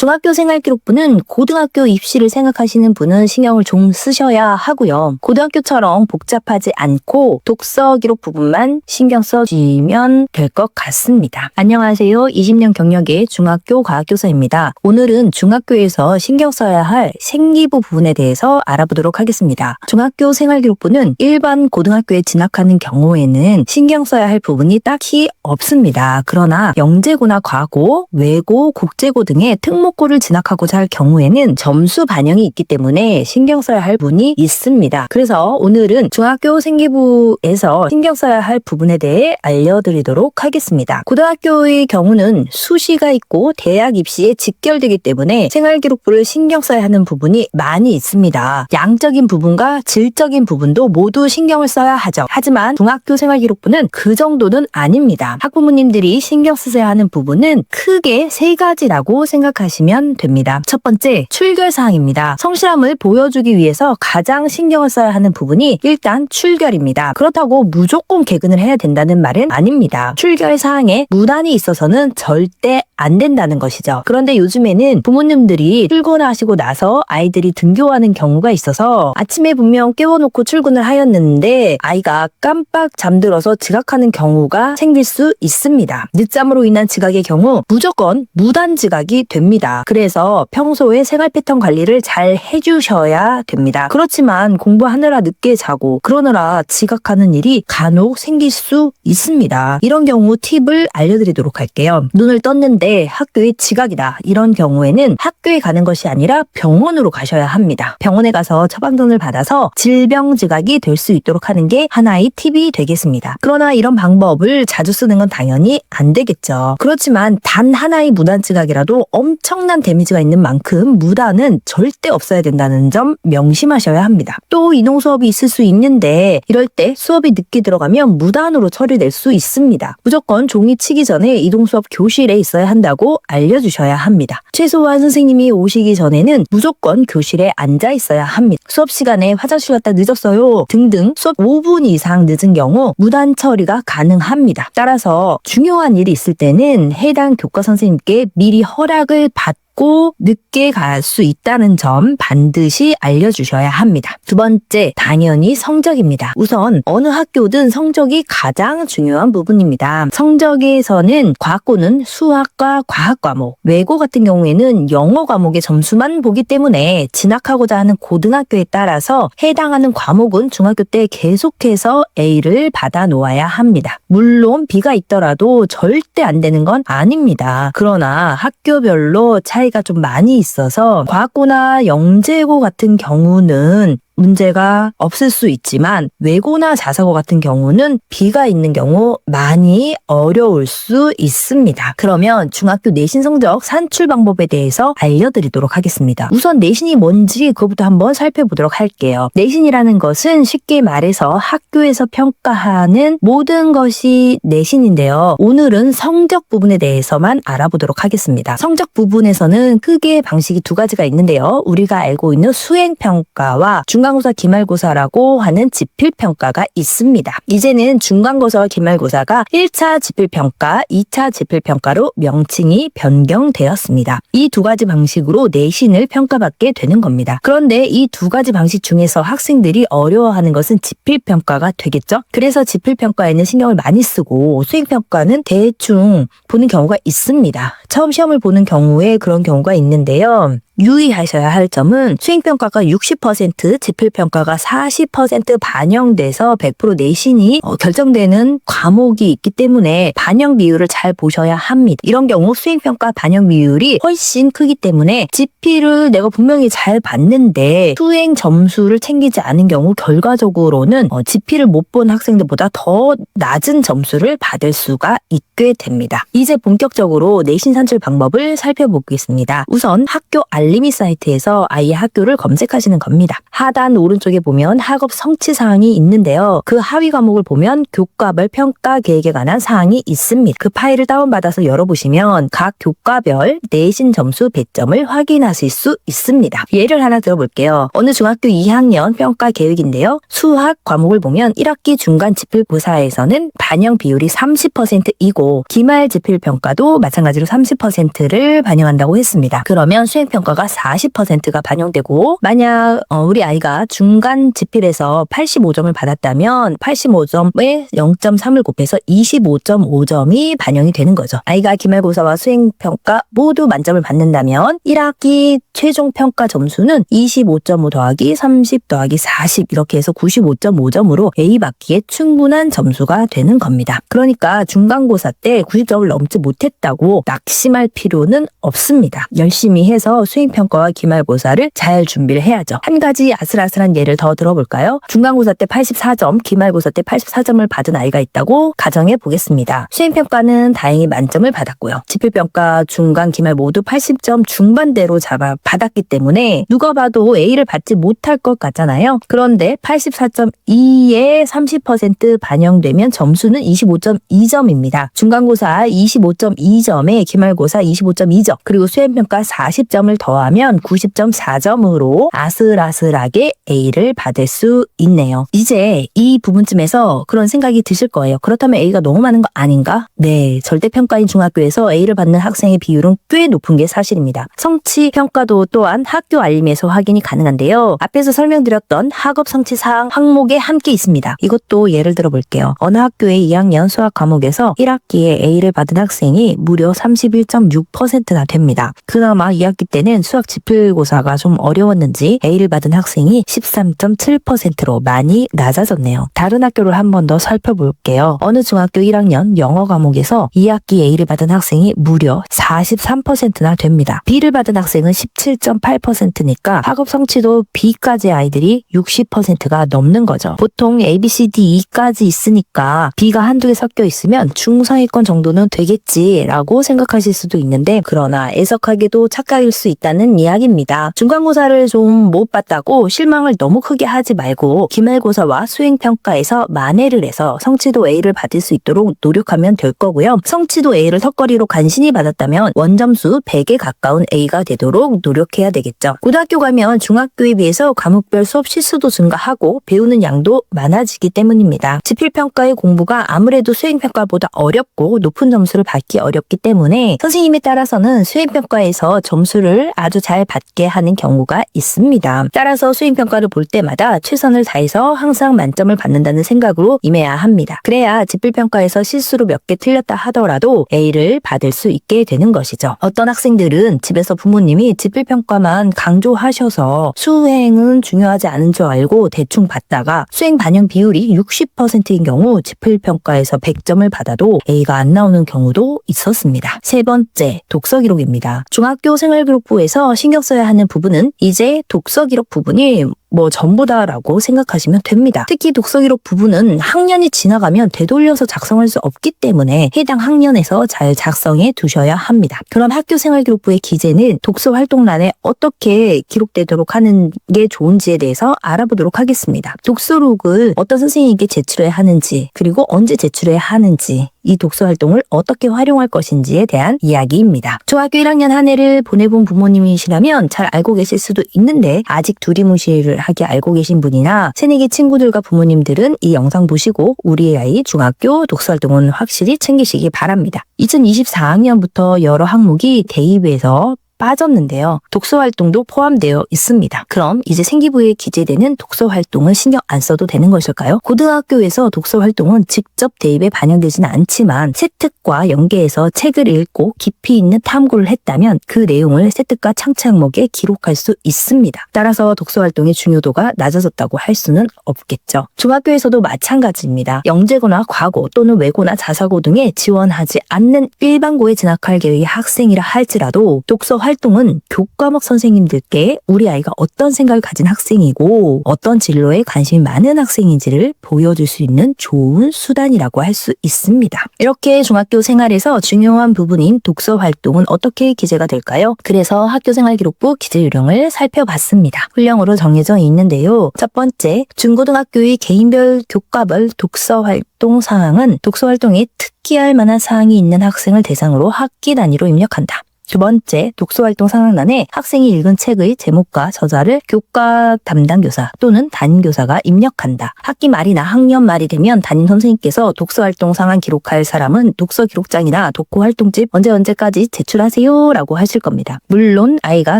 중학교 생활기록부는 고등학교 입시를 생각하시는 분은 신경을 좀 쓰셔야 하고요. 고등학교처럼 복잡하지 않고 독서 기록 부분만 신경 써주시면 될 것 같습니다. 안녕하세요. 20년 경력의 중학교 과학교사입니다. 오늘은 중학교에서 신경 써야 할 생기부 부분에 대해서 알아보도록 하겠습니다. 중학교 생활기록부는 일반 고등학교에 진학하는 경우에는 신경 써야 할 부분이 딱히 없습니다. 그러나 영재고나 과고, 외고, 국제고 등의 특목고를 진학하고자 할 경우에는 점수 반영이 있기 때문에 신경 써야 할 부분이 있습니다. 그래서 오늘은 중학교 생기부에서 신경 써야 할 부분에 대해 알려드리도록 하겠습니다. 고등학교의 경우는 수시가 있고 대학 입시에 직결되기 때문에 생활기록부를 신경 써야 하는 부분이 많이 있습니다. 양적인 부분과 질적인 부분도 모두 신경을 써야 하죠. 하지만 중학교 생활기록부는 그 정도는 아닙니다. 학부모님들이 신경 쓰셔야 하는 부분은 크게 세 가지라고 생각하시면 됩니다. 첫 번째, 출결사항입니다. 성실함을 보여주기 위해서 가장 신경을 써야 하는 부분이 일단 출결입니다. 그렇다고 무조건 개근을 해야 된다는 말은 아닙니다. 출결 사항에 무단이 있어서는 절대 안 된다는 것이죠. 그런데 요즘에는 부모님들이 출근하시고 나서 아이들이 등교하는 경우가 있어서 아침에 분명 깨워놓고 출근을 하였는데 아이가 깜빡 잠들어서 지각하는 경우가 생길 수 있습니다. 늦잠으로 인한 지각의 경우 무조건 무단 지각이 됩니다. 그래서 평소에 생활 패턴 관리를 잘 해주셔야 됩니다. 그렇지만 공부하느라 늦게 자고 그러느라 지각하는 일이 간혹 생길 수 있습니다. 이런 경우 팁을 알려드리도록 할게요. 눈을 떴는데 학교에 지각이다. 이런 경우에는 학교에 가는 것이 아니라 병원으로 가셔야 합니다. 병원에 가서 처방전을 받아서 질병 지각이 될 수 있도록 하는 게 하나의 팁이 되겠습니다. 그러나 이런 방법을 자주 쓰는 건 당연히 안 되겠죠. 그렇지만 단 하나의 무단 지각이라도 엄청난 데미지가 있는 만큼 무단은 절대 없어야 된다는 점 명심하셔야 합니다. 또 이동 수업이 있을 수 있는데 이럴 때 수업이 늦게 들어가면 무단으로 처리될 수 있습니다. 무조건 종이 치기 전에 이동 수업 교실에 있어야 한다고 알려주셔야 합니다. 최소한 선생님이 오시기 전에는 무조건 교실에 앉아 있어야 합니다. 수업 시간에 화장실 갔다 늦었어요 등등 수업 5분 이상 늦은 경우 무단 처리가 가능합니다. 따라서 중요한 일이 있을 때는 해당 교과 선생님께 미리 허락을 받고 늦게 갈 수 있다는 점 반드시 알려주셔야 합니다. 두 번째, 당연히 성적입니다. 우선 어느 학교든 성적이 가장 중요한 부분입니다. 성적에서는 과학고는 수학과 과학 과목, 외고 같은 경우에는 영어 과목의 점수만 보기 때문에 진학하고자 하는 고등학교에 따라서 해당하는 과목은 중학교 때 계속해서 A를 받아 놓아야 합니다. 물론 B가 있더라도 절대 안 되는 건 아닙니다. 그러나 학교별로 차이가 좀 많이 있어서 과학고나 영재고 같은 경우는 문제가 없을 수 있지만 외고나 자사고 같은 경우는 B가 있는 경우 많이 어려울 수 있습니다. 그러면 중학교 내신 성적 산출 방법에 대해서 알려드리도록 하겠습니다. 우선 내신이 뭔지 그것부터 한번 살펴보도록 할게요. 내신이라는 것은 쉽게 말해서 학교에서 평가하는 모든 것이 내신인데요. 오늘은 성적 부분에 대해서만 알아보도록 하겠습니다. 성적 부분에서는 크게 방식이 두 가지가 있는데요. 우리가 알고 있는 수행평가와 중간고사, 기말고사라고 하는 지필평가가 있습니다. 이제는 중간고사와 기말고사가 1차 지필평가, 2차 지필평가로 명칭이 변경되었습니다. 이 두 가지 방식으로 내신을 평가받게 되는 겁니다. 그런데 이 두 가지 방식 중에서 학생들이 어려워하는 것은 지필평가가 되겠죠? 그래서 지필평가에는 신경을 많이 쓰고 수행평가는 대충 보는 경우가 있습니다. 처음 시험을 보는 경우에 그런 경우가 있는데요. 유의하셔야 할 점은 수행평가가 60%, 지필평가가 40% 반영돼서 100% 내신이 결정되는 과목이 있기 때문에 반영 비율을 잘 보셔야 합니다. 이런 경우 수행평가 반영 비율이 훨씬 크기 때문에 지필을 내가 분명히 잘 봤는데 수행 점수를 챙기지 않은 경우 결과적으로는 지필을 못 본 학생들보다 더 낮은 점수를 받을 수가 있게 됩니다. 이제 본격적으로 내신 산출 방법을 살펴보겠습니다. 우선 학교 알림이 사이트에서 아이의 학교를 검색하시는 겁니다. 하단 오른쪽에 보면 학업 성취 사항이 있는데요. 그 하위 과목을 보면 교과별 평가 계획에 관한 사항이 있습니다. 그 파일을 다운받아서 열어보시면 각 교과별 내신 점수 배점을 확인하실 수 있습니다. 예를 하나 들어볼게요. 어느 중학교 2학년 평가 계획인데요. 수학 과목을 보면 1학기 중간 지필고사에서는 반영 비율이 30%이고 되고 기말 지필평가도 마찬가지로 30%를 반영한다고 했습니다. 그러면 수행평가가 40%가 반영되고 만약 우리 아이가 중간 지필에서 85점을 받았다면 85점에 0.3을 곱해서 25.5점이 반영이 되는 거죠. 아이가 기말고사와 수행평가 모두 만점을 받는다면 1학기 최종평가 점수는 25.5 더하기 30 더하기 40 이렇게 해서 95.5점으로 A 받기에 충분한 점수가 되는 겁니다. 그러니까 중간고사 때 90점을 넘지 못했다고 낙심할 필요는 없습니다. 열심히 해서 수행평가와 기말고사를 잘 준비를 해야죠. 한 가지 아슬아슬한 예를 더 들어볼까요? 중간고사 때 84점, 기말고사 때 84점을 받은 아이가 있다고 가정해 보겠습니다. 수행평가는 다행히 만점을 받았고요. 지필평가, 중간, 기말 모두 80점 중반대로 받았기 때문에 누가 봐도 A를 받지 못할 것 같잖아요. 그런데 84.2에 30% 반영되면 점수는 25.2점입니다. 중간고사 25.2점에 기말고사 25.2점 그리고 수행평가 40점을 더하면 90.4점으로 아슬아슬하게 A를 받을 수 있네요. 이제 이 부분쯤에서 그런 생각이 드실 거예요. 그렇다면 A가 너무 많은 거 아닌가? 네, 절대평가인 중학교에서 A를 받는 학생의 비율은 꽤 높은 게 사실입니다. 성취평가도 또한 학교 알림에서 확인이 가능한데요. 앞에서 설명드렸던 학업 성취 사항 항목에 함께 있습니다. 이것도 예를 들어 볼게요. 어느 학교의 2학년 수학 과목에서 1학기에 A를 받은 학생이 무려 31.6%나 됩니다. 그나마 2학기 때는 수학 지필고사가 좀 어려웠는지 A를 받은 학생이 13.7%로 많이 낮아졌네요. 다른 학교를 한 번 더 살펴볼게요. 어느 중학교 1학년 영어 과목에서 2학기 A를 받은 학생이 무려 43%나 됩니다. B를 받은 학생은 17.8%니까 학업 성취도 B까지 아이들이 60%가 넘는 거죠. 보통 A, B, C, D, E까지 있으니까 B가 한두 개 섞여 있으면 중상위권 정도는 되겠지라고 생각하실 수도 있는데 그러나 애석하게도 착각일 수 있다는 이야기입니다. 중간고사를 좀 못 봤다고 실망을 너무 크게 하지 말고 기말고사와 수행평가에서 만회를 해서 성취도 A를 받을 수 있도록 노력하면 될 거고요. 성취도 A를 턱걸이로 간신히 받았다면 원점수 100에 가까운 A가 되도록 노력해야 되겠죠. 고등학교 가면 중학교에 비해서 과목별 수업 실수도 증가하고 배우는 양도 많아지기 때문입니다. 지필평가의 공부가 아무래도 수행평가보다 어렵고 높은 점수를 받기 어렵기 때문에 선생님에 따라서는 수행평가에서 점수를 아주 잘 받게 하는 경우가 있습니다. 따라서 수행평가를 볼 때마다 최선을 다해서 항상 만점을 받는다는 생각으로 임해야 합니다. 그래야 지필평가에서 실수로 몇 개 틀렸다 하더라도 A를 받을 수 있게 되는 것이죠. 어떤 학생들은 집에서 부모님이 지필평가만 강조하셔서 수행은 중요하지 않은 줄 알고 대충 받다가 수행 반영 비율이 60%인 경우 지필평가에서 100점을 받아도 A가 안 나오는 경우도 있었습니다. 세 번째, 독서기록입니다. 중학교 생활기록부에서 신경 써야 하는 부분은 이제 독서기록 부분이 전부다라고 생각하시면 됩니다. 특히 독서기록 부분은 학년이 지나가면 되돌려서 작성할 수 없기 때문에 해당 학년에서 잘 작성해 두셔야 합니다. 그럼 학교생활기록부의 기재는 독서활동란에 어떻게 기록되도록 하는 게 좋은지에 대해서 알아보도록 하겠습니다. 독서록을 어떤 선생님에게 제출해야 하는지 그리고 언제 제출해야 하는지 이 독서활동을 어떻게 활용할 것인지에 대한 이야기입니다. 중학교 1학년 한 해를 보내본 부모님이시라면 잘 알고 계실 수도 있는데 아직 두리뭉실하게 알고 계신 분이나 새내기 친구들과 부모님들은 이 영상 보시고 우리 아이 중학교 독서활동은 확실히 챙기시기 바랍니다. 2024학년부터 여러 항목이 대입에서 빠졌는데요. 독서활동도 포함되어 있습니다. 그럼 이제 생기부에 기재되는 독서활동은 신경 안 써도 되는 것일까요? 고등학교에서 독서활동은 직접 대입에 반영되지는 않지만 세특과 연계해서 책을 읽고 깊이 있는 탐구를 했다면 그 내용을 세특과 창체 항목에 기록할 수 있습니다. 따라서 독서활동의 중요도가 낮아졌다고 할 수는 없겠죠. 중학교에서도 마찬가지입니다. 영재고나 과고 또는 외고나 자사고 등에 지원하지 않는 일반고에 진학할 계획의 학생이라 할지라도 독서 활동은 교과목 선생님들께 우리 아이가 어떤 생각을 가진 학생이고 어떤 진로에 관심이 많은 학생인지를 보여줄 수 있는 좋은 수단이라고 할 수 있습니다. 이렇게 중학교 생활에서 중요한 부분인 독서 활동은 어떻게 기재가 될까요? 그래서 학교생활기록부 기재 요령을 살펴봤습니다. 훈령으로 정해져 있는데요. 첫 번째, 중고등학교의 개인별 교과별 독서 활동 사항은 독서 활동에 특기할 만한 사항이 있는 학생을 대상으로 학기 단위로 입력한다. 두 번째, 독서활동 상황란에 학생이 읽은 책의 제목과 저자를 교과 담당 교사 또는 담임 교사가 입력한다. 학기 말이나 학년 말이 되면 담임 선생님께서 독서활동 상황 기록할 사람은 독서 기록장이나 독후활동집 언제까지 제출하세요 라고 하실 겁니다. 물론 아이가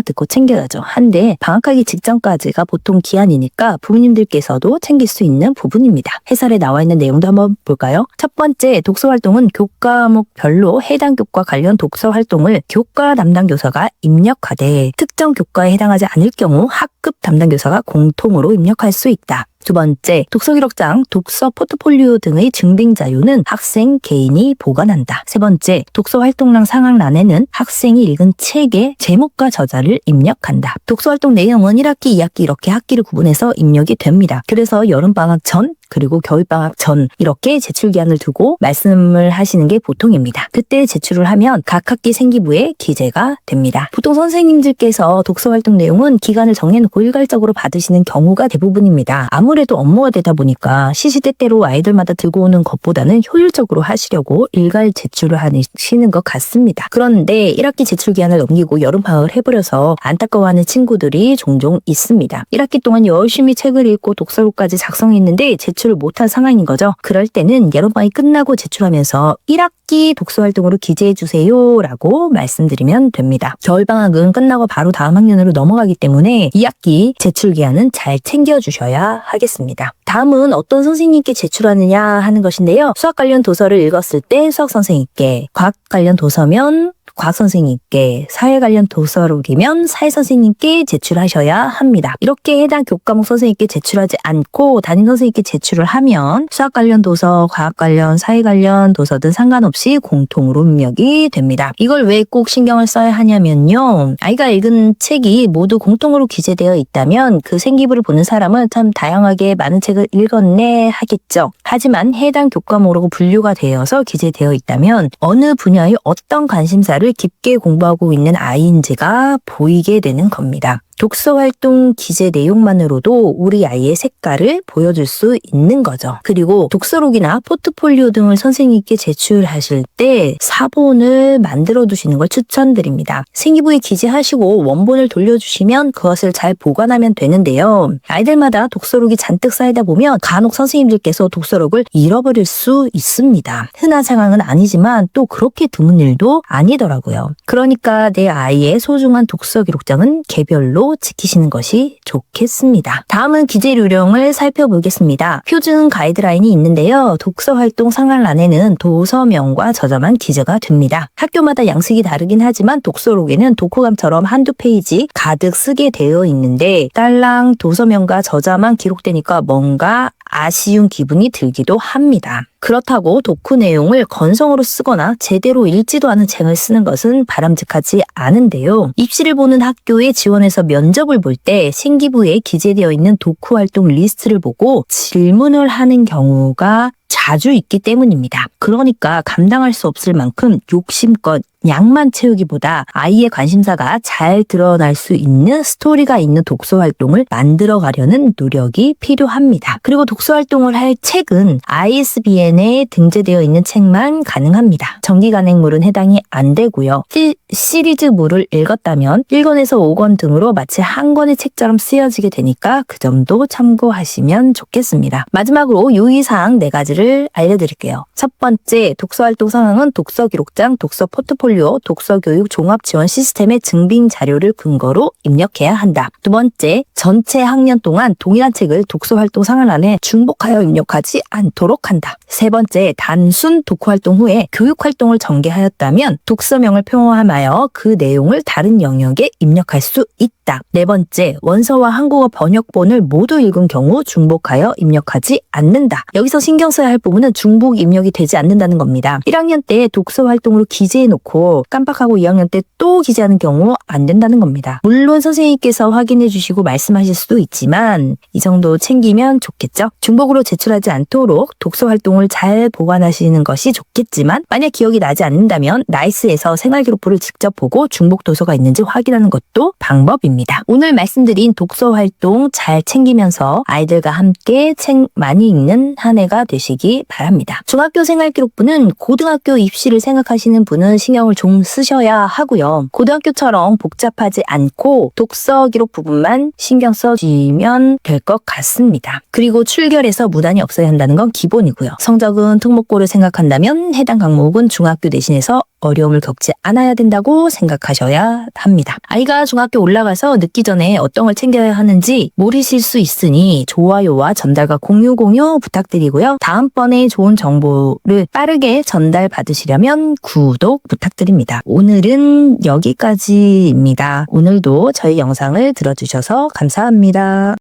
듣고 챙겨야죠. 한데 방학하기 직전까지가 보통 기한이니까 부모님들께서도 챙길 수 있는 부분입니다. 해설에 나와 있는 내용도 한번 볼까요? 첫 번째, 독서활동은 교과목별로 해당 교과 관련 독서활동을 교과 담당 교사가 입력하되 특정 교과에 해당하지 않을 경우 학급 담당 교사가 공통으로 입력할 수 있다. 두 번째, 독서기록장, 독서 포트폴리오 등의 증빙 자료는 학생 개인이 보관한다. 세 번째, 독서활동량 상황란에는 학생이 읽은 책의 제목과 저자를 입력한다. 독서활동 내용은 1학기, 2학기 이렇게 학기를 구분해서 입력이 됩니다. 그래서 여름방학 전 그리고 겨울방학 전 이렇게 제출기한을 두고 말씀을 하시는 게 보통입니다. 그때 제출을 하면 각 학기 생기부에 기재가 됩니다. 보통 선생님들께서 독서활동 내용은 기간을 정해놓고 일괄적으로 받으시는 경우가 대부분입니다. 아무래도 업무가 되다 보니까 시시때때로 아이들마다 들고 오는 것보다는 효율적으로 하시려고 일괄 제출을 하시는 것 같습니다. 그런데 1학기 제출기한을 넘기고 여름방학을 해버려서 안타까워하는 친구들이 종종 있습니다. 1학기 동안 열심히 책을 읽고 독서록까지 작성했는데 제출을 못한 상황인 거죠. 그럴 때는 여름방학이 끝나고 제출하면서 1학기 독서활동으로 기재해주세요 라고 말씀드리면 됩니다. 겨울방학은 끝나고 바로 다음 학년으로 넘어가기 때문에 2학기 제출기한은 잘 챙겨주셔야 하겠습니다. 다음은 어떤 선생님께 제출하느냐 하는 것인데요. 수학 관련 도서를 읽었을 때 수학 선생님께, 과학 관련 도서면 과학 선생님께, 사회 관련 도서록이면 사회 선생님께 제출하셔야 합니다. 이렇게 해당 교과목 선생님께 제출하지 않고 담임 선생님께 제출을 하면 수학 관련 도서, 과학 관련, 사회 관련 도서든 상관없이 공통으로 입력이 됩니다. 이걸 왜 꼭 신경을 써야 하냐면요. 아이가 읽은 책이 모두 공통으로 기재되어 있다면 그 생기부를 보는 사람은 참 다양하게 많은 책을 읽었네 하겠죠. 하지만 해당 교과목으로 분류가 되어서 기재되어 있다면 어느 분야의 어떤 관심사를 깊게 공부하고 있는 아이인지가 보이게 되는 겁니다. 독서활동 기재 내용만으로도 우리 아이의 색깔을 보여줄 수 있는 거죠. 그리고 독서록이나 포트폴리오 등을 선생님께 제출하실 때 사본을 만들어 두시는 걸 추천드립니다. 생기부에 기재하시고 원본을 돌려주시면 그것을 잘 보관하면 되는데요. 아이들마다 독서록이 잔뜩 쌓이다 보면 간혹 선생님들께서 독서록을 잃어버릴 수 있습니다. 흔한 상황은 아니지만 또 그렇게 드문 일도 아니더라고요. 그러니까 내 아이의 소중한 독서 기록장은 개별로 지키시는 것이 좋겠습니다. 다음은 기재 요령을 살펴보겠습니다. 표준 가이드라인이 있는데요. 독서활동 상황란에는 도서명과 저자만 기재가 됩니다. 학교마다 양식이 다르긴 하지만 독서록에는 독후감처럼 한두 페이지 가득 쓰게 되어 있는데 딸랑 도서명과 저자만 기록되니까 뭔가 아쉬운 기분이 들기도 합니다. 그렇다고 독후 내용을 건성으로 쓰거나 제대로 읽지도 않은 책을 쓰는 것은 바람직하지 않은데요. 입시를 보는 학교에 지원해서 면접을 볼 때 생기부에 기재되어 있는 독후 활동 리스트를 보고 질문을 하는 경우가 자주 있기 때문입니다. 그러니까 감당할 수 없을 만큼 욕심껏 양만 채우기보다 아이의 관심사가 잘 드러날 수 있는 스토리가 있는 독서활동을 만들어가려는 노력이 필요합니다. 그리고 독서활동을 할 책은 ISBN에 등재되어 있는 책만 가능합니다. 정기간행물은 해당이 안 되고요. 시리즈물을 읽었다면 1권에서 5권 등으로 마치 한 권의 책처럼 쓰여지게 되니까 그 점도 참고하시면 좋겠습니다. 마지막으로 유의사항 4가지를 알려드릴게요. 첫 번째, 독서활동 상황은 독서기록장, 독서 포트폴리오, 독서교육 종합지원 시스템의 증빙 자료를 근거로 입력해야 한다. 두 번째, 전체 학년 동안 동일한 책을 독서활동 상황란에 중복하여 입력하지 않도록 한다. 세 번째, 단순 독후활동 후에 교육활동을 전개하였다면 독서명을 표함하여 그 내용을 다른 영역에 입력할 수 있다. 네 번째, 원서와 한국어 번역본을 모두 읽은 경우 중복하여 입력하지 않는다. 여기서 신경 써야 할 부분은 중복 입력이 되지 않는다는 겁니다. 1학년 때 독서활동으로 기재해놓고 깜빡하고 2학년 때 또 기재하는 경우 안 된다는 겁니다. 물론 선생님께서 확인해 주시고 말씀하실 수도 있지만 이 정도 챙기면 좋겠죠. 중복으로 제출하지 않도록 독서활동을 잘 보관하시는 것이 좋겠지만 만약 기억이 나지 않는다면 나이스에서 생활기록부를 직접 보고 중복 도서가 있는지 확인하는 것도 방법입니다. 부탁드립니다. 오늘 말씀드린 독서 활동 잘 챙기면서 아이들과 함께 책 많이 읽는 한 해가 되시기 바랍니다. 중학교 생활기록부는 고등학교 입시를 생각하시는 분은 신경을 좀 쓰셔야 하고요. 고등학교처럼 복잡하지 않고 독서 기록 부분만 신경 써주시면 될 것 같습니다. 그리고 출결에서 무단이 없어야 한다는 건 기본이고요. 성적은 특목고를 생각한다면 해당 과목은 중학교 내신에서 어려움을 겪지 않아야 된다고 생각하셔야 합니다. 아이가 중학교 올라가서 늦기 전에 어떤 걸 챙겨야 하는지 모르실 수 있으니 좋아요와 전달과 공유 부탁드리고요. 다음번에 좋은 정보를 빠르게 전달받으시려면 구독 부탁드립니다. 오늘은 여기까지입니다. 오늘도 저희 영상을 들어주셔서 감사합니다.